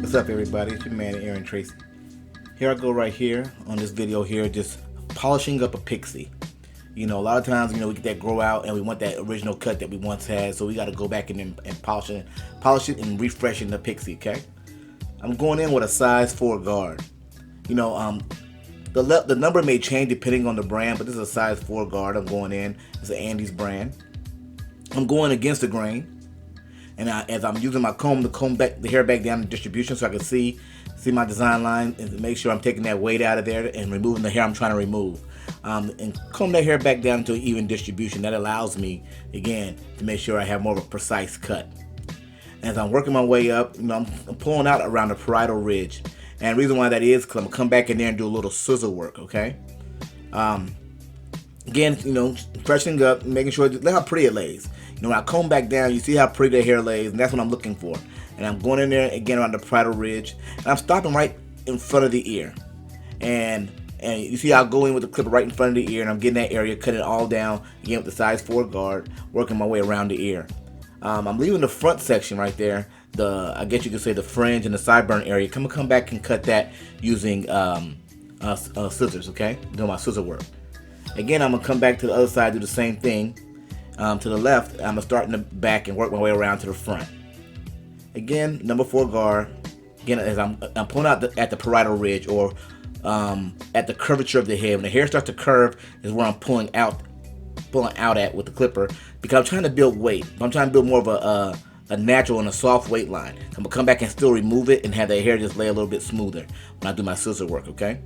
What's up, everybody? It's your man Aaron Tracy. Here I go right here on this video here, just polishing up a Pixie. You know, a lot of times, we get that grow out and we want that original cut that we once had, so we got to go back in and polish it and refreshing the Pixie. Okay, I'm going in with a size 4 guard. The number may change depending on the brand, but this is a size 4 guard. I'm going in. It's an Andes brand. I'm going against the grain. And as I'm using my comb to comb back the hair back down to distribution, so I can see my design line and make sure I'm taking that weight out of there and removing the hair I'm trying to remove, and comb that hair back down to even distribution. That allows me again to make sure I have more of a precise cut. And as I'm working my way up, I'm pulling out around the parietal ridge, and the reason why that is because I'm gonna come back in there and do a little scissor work. Okay. Again, freshening up, making sure, look how pretty it lays. When I comb back down, you see how pretty the hair lays, and that's what I'm looking for. And I'm going in there again around the parietal ridge, and I'm stopping right in front of the ear. And you see I'll go in with the clipper right in front of the ear, and I'm getting that area, cutting it all down, again with the size 4 guard, working my way around the ear. I'm leaving the front section right there, I guess you could say the fringe and the sideburn area. Come back and cut that using scissors, okay? Doing my scissor work. Again, I'm going to come back to the other side, do the same thing. To the left, I'm going to start in the back and work my way around to the front. Again, number 4 guard. Again, as I'm pulling out at the parietal ridge, or at the curvature of the head. When the hair starts to curve is where I'm pulling out at with the clipper, because I'm trying to build weight. I'm trying to build more of a natural and a soft weight line. I'm going to come back and still remove it and have the hair just lay a little bit smoother when I do my scissor work, okay?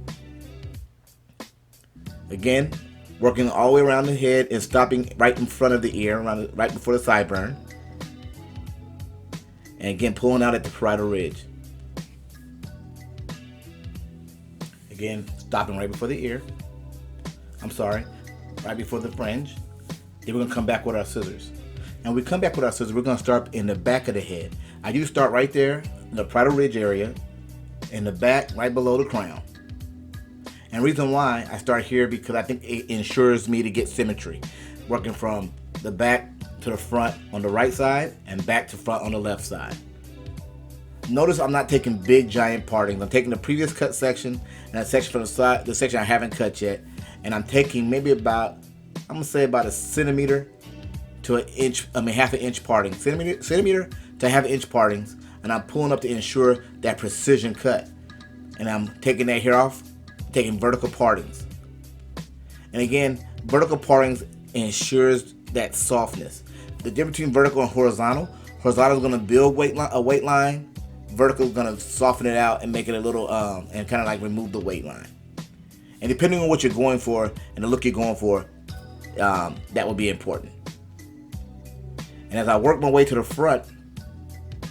Again, working all the way around the head and stopping right in front of the ear, right before the sideburn. And again, pulling out at the parietal ridge. Again, stopping right before the ear. Right before the fringe. Then we're going to come back with our scissors. And when we come back with our scissors, we're going to start in the back of the head. I do start right there in the parietal ridge area, in the back, right below the crown. And the reason why I start here, because I think it ensures me to get symmetry. Working from the back to the front on the right side and back to front on the left side. Notice I'm not taking big giant partings. I'm taking the previous cut section and that section from the side, the section I haven't cut yet, and I'm taking maybe about, I'm gonna say about a centimeter to an inch, half an inch parting. Centimeter to half an inch partings, and I'm pulling up to ensure that precision cut. And I'm taking that hair off, taking vertical partings. And again, vertical partings ensures that softness. The difference between vertical and horizontal is going to build a weight line. Vertical is going to soften it out and make it a little, and kind of like remove the weight line. And depending on what you're going for and the look you're going for, that will be important. And as I work my way to the front,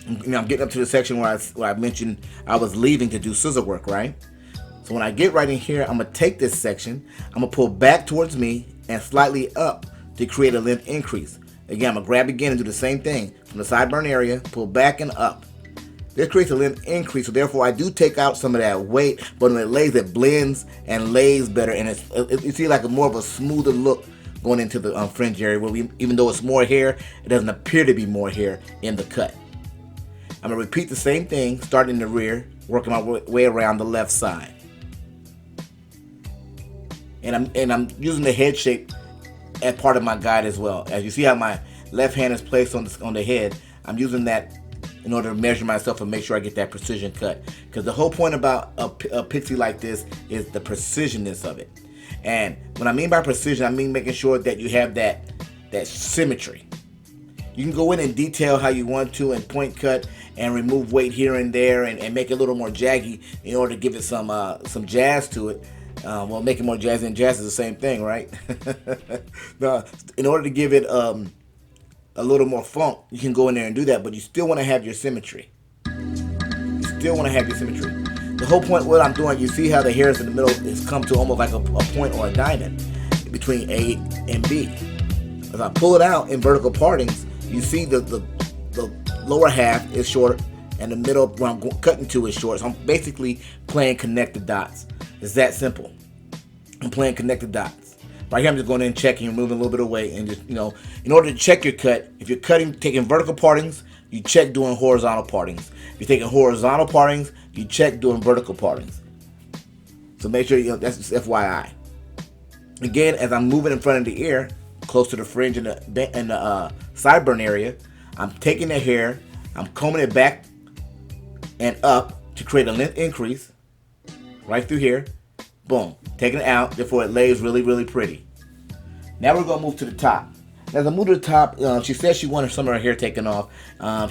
I'm getting up to the section where I mentioned I was leaving to do scissor work, right? So when I get right in here, I'm going to take this section, I'm going to pull back towards me and slightly up to create a length increase. Again, I'm going to grab again and do the same thing from the sideburn area, pull back and up. This creates a length increase, so therefore I do take out some of that weight, but when it lays, it blends and lays better, and you see like more of a smoother look going into the fringe area, where even though it's more hair, it doesn't appear to be more hair in the cut. I'm going to repeat the same thing, starting in the rear, working my way around the left side. And I'm using the head shape as part of my guide as well. As you see how my left hand is placed on the head, I'm using that in order to measure myself and make sure I get that precision cut. Because the whole point about a Pixie like this is the precisionness of it. And what I mean by precision, I mean making sure that you have that symmetry. You can go in and detail how you want to and point cut and remove weight here and there and make it a little more jaggy in order to give it some jazz to it. Well, make it more jazzy, and jazz is the same thing, right? Now, in order to give it a little more funk, you can go in there and do that, but you still want to have your symmetry. The whole point, what I'm doing, you see how the hairs in the middle has come to almost like a point or a diamond between A and B. As I pull it out in vertical partings, you see the lower half is short and the middle where I'm cutting to is short. So I'm basically playing connected dots. It's that simple. I'm playing connected dots. Right here I'm just going in and checking, moving a little bit of weight, and just, in order to check your cut, if you're taking vertical partings, you check doing horizontal partings. If you're taking horizontal partings, you check doing vertical partings. So make sure, that's just FYI. Again, as I'm moving in front of the ear, close to the fringe and the sideburn area, I'm taking the hair, I'm combing it back and up to create a length increase right through here. Boom, taking it out, therefore it lays really, really pretty. Now we're gonna move to the top. As I move to the top, she said she wanted some of her hair taken off.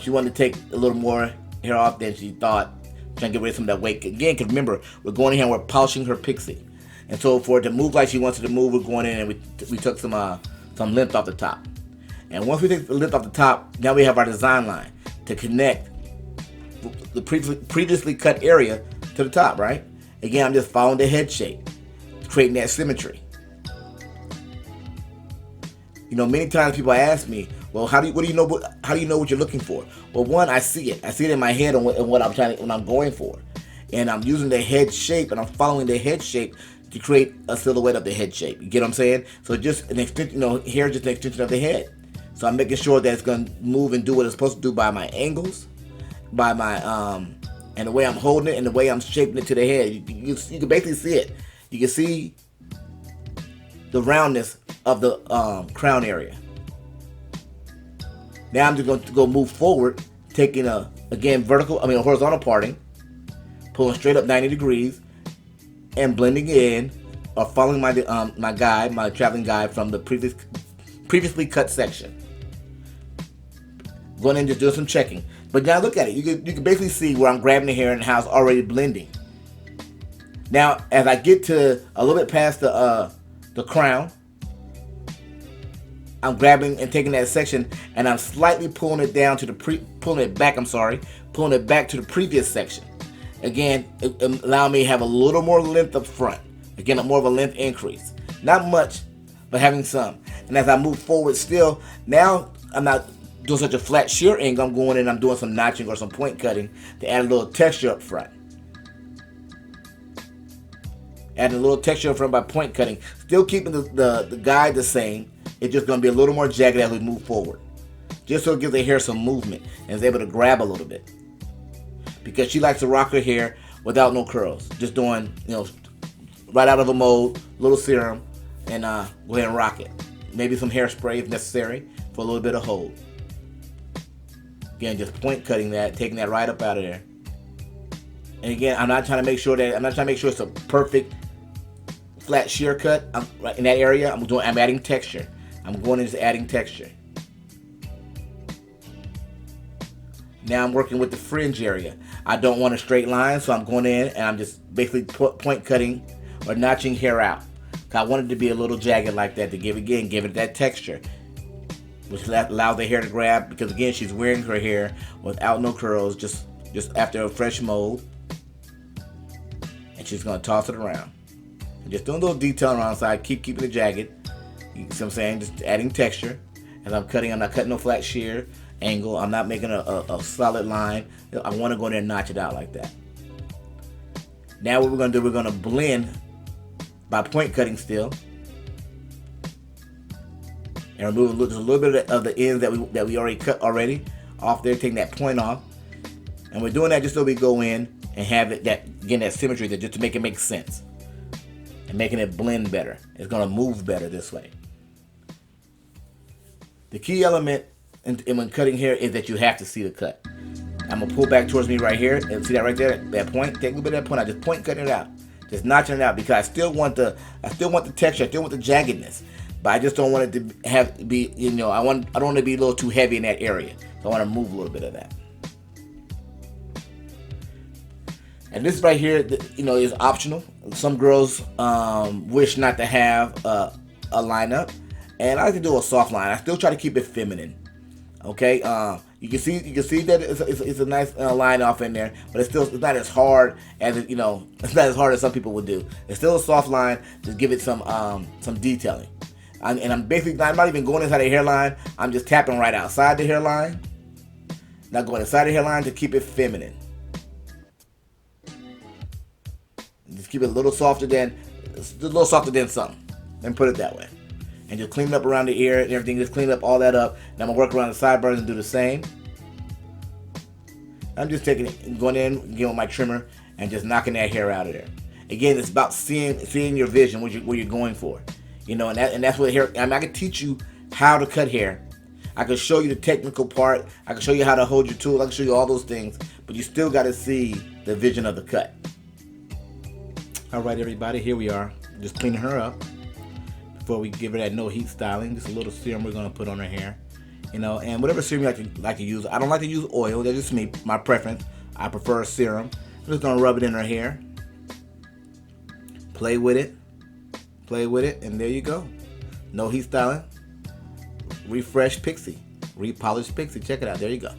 She wanted to take a little more hair off than she thought, trying to get rid of some of that weight. Again, because remember, we're going in here and we're polishing her Pixie. And so for it to move like she wants it to move, we're going in and we took some length off the top. And once we take the length off the top, now we have our design line to connect the previously cut area to the top, right? Again, I'm just following the head shape, creating that symmetry. Many times people ask me, well, how do you know what you're looking for? Well, one, I see it. I see it in my head and what I'm going for. And I'm using the head shape and I'm following the head shape to create a silhouette of the head shape. You get what I'm saying? So just an extension, hair is just an extension of the head. So I'm making sure that it's going to move and do what it's supposed to do by my angles, by my and the way I'm holding it and the way I'm shaping it to the head. You can basically see it. You can see the roundness of the crown area. Now I'm just going to go move forward, taking a horizontal parting, pulling straight up 90 degrees, and blending it in, or following my traveling guide from the previously cut section. Going in and just doing some checking. But now look at it. You can basically see where I'm grabbing the hair and how it's already blending. Now, as I get to a little bit past the crown, I'm grabbing and taking that section and I'm slightly pulling it down to pulling it back to the previous section. Again, it allowed me to have a little more length up front. Again, more of a length increase. Not much, but having some. And as I move forward still, now I'm not doing such a flat sheer angle. I'm going in, I'm doing some notching or some point cutting to add a little texture up front. Adding a little texture up front by point cutting. Still keeping the guide the same. It's just going to be a little more jagged as we move forward. Just so it gives the hair some movement and is able to grab a little bit. Because she likes to rock her hair without no curls. Just doing, right out of a mold, little serum, and go ahead and rock it. Maybe some hairspray if necessary for a little bit of hold. Again, just point cutting that, taking that right up out of there. And again, I'm not trying to make sure it's a perfect flat shear cut. In that area, I'm adding texture. I'm going into adding texture. Now I'm working with the fringe area. I don't want a straight line, so I'm going in and I'm just basically point cutting or notching hair out. I want it to be a little jagged like that to give it that texture, which allows the hair to grab, because again, she's wearing her hair without no curls, just after a fresh mold. And she's going to toss it around. And just doing a little detail around the side, keeping it jagged. You see what I'm saying? Just adding texture. As I'm cutting, I'm not cutting no flat shear angle. I'm not making a solid line. I want to go in there and notch it out like that. Now what we're going to do, we're going to blend by point cutting still. And remove just a little bit of the ends that we already cut off there, taking that point off. And we're doing that just so we go in and have that symmetry there, just to make it make sense. And making it blend better. It's going to move better this way. The key element when cutting hair is that you have to see the cut. I'm going to pull back towards me right here. And see that right there? That point? Take a little bit of that point. I just point cutting it out. Just notching it out, because I still want the texture. I still want the jaggedness. But I just don't want it to be, I don't want it to be a little too heavy in that area. So I want to move a little bit of that. And this right here, is optional. Some girls wish not to have a lineup, and I like to do a soft line. I still try to keep it feminine. Okay, you can see that it's a nice line off in there, but it's not as hard as it's not as hard as some people would do. It's still a soft line. Just give it some detailing. And I'm not even going inside the hairline. I'm just tapping right outside the hairline. Not going inside the hairline to keep it feminine. Just keep it a little softer than something. Let me put it that way. And just clean it up around the ear and everything. Just clean up all that up. And I'm going to work around the sideburns and do the same. I'm just taking it, going in, getting with my trimmer, and just knocking that hair out of there. Again, it's about seeing your vision, what you're going for. You know, and that's what hair. I mean, I can teach you how to cut hair. I can show you the technical part. I can show you how to hold your tool. I can show you all those things, but you still got to see the vision of the cut. All right, everybody, here we are, just cleaning her up. Before we give her that no heat styling, just a little serum we're gonna put on her hair. You know, and whatever serum you like to use. I don't like to use oil. That's just me, my preference. I prefer a serum. I'm just gonna rub it in her hair. Play with it, and there you go. No heat styling. Refresh Pixie, repolished Pixie. Check it out. There you go.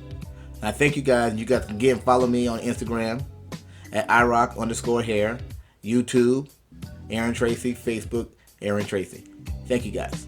Now, thank you guys. You guys can again follow me on Instagram at irock_hair, YouTube, Aaron Tracy, Facebook, Aaron Tracy. Thank you guys.